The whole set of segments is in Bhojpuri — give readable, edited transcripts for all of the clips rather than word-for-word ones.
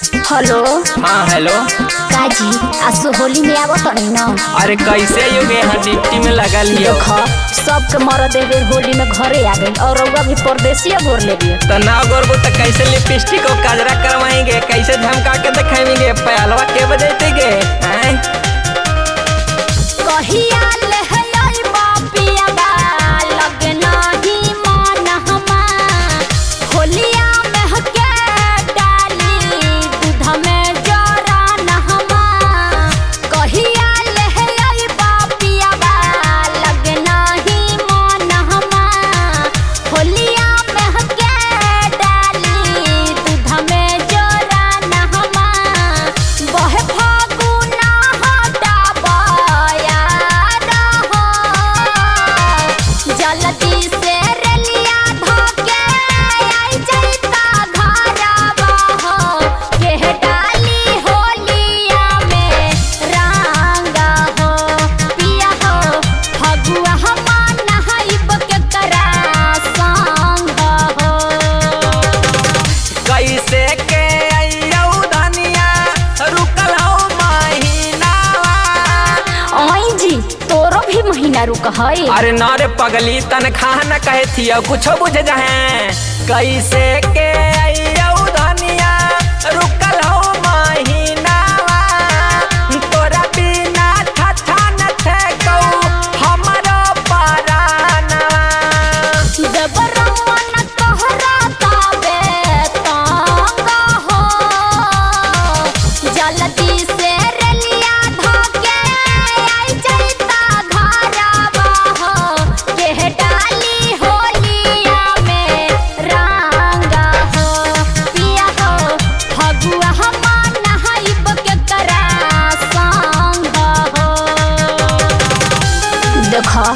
हेलो। हाँ हेलो। काजी आसु होली में आवत नहीं ना? अरे कैसे युगे यहाँ डिप्टी में लगा लियो। सबके मरद एबेर होली में घरे आ गई और रउआ भी परदेसिया गोर ले दिए। तो ना गोरबो तो कैसे लिपस्टिक और काजरा करवाएंगे, कैसे झमका के दिखाएंगे, पयालवा के बजेते गे कहिया ले हई बापिया बा लगना ही मन हमा होलिया में हके डाली दूध में जरा न हमा कहिया ले हई बापिया बा लगना ही मन हमा होलिया में हके डाली दूध में जरा न हमा बहे फागुना हटाबया जल्दी से रेलिया धोके आई जैता घरवा हो के डाली होलिया में रंगा हो पिया हो फगुआ हमान नहाइब के करा संग हो कैसे के आइयो धनिया रुकल हो महीनावा। आई जी तोरो भी महीना रुक है। अरे ना रे पगली तनख्वाह न कहे थी कुछ बुझ जाए। कैसे के आइयो धनिया रुकल हो महीनावा, तोरा बिना ठठा न थे कहू हमरो परानवा। देवरमन तोहरा ताबे तंग हो जल्दी से रेलिया धोके आई जैता घरवा हो के डाली होलिया में रंगा हो पिया हो फगुआ हमान नहाइब के करा संग हो देखा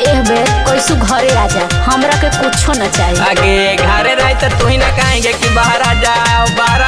एह बेर कैसु घरे आ जा हमरा के कुछो न चाहिए। आगे घरे रहे तो तू ही ना कहेंगे कि बाहर आ जाओ बाहर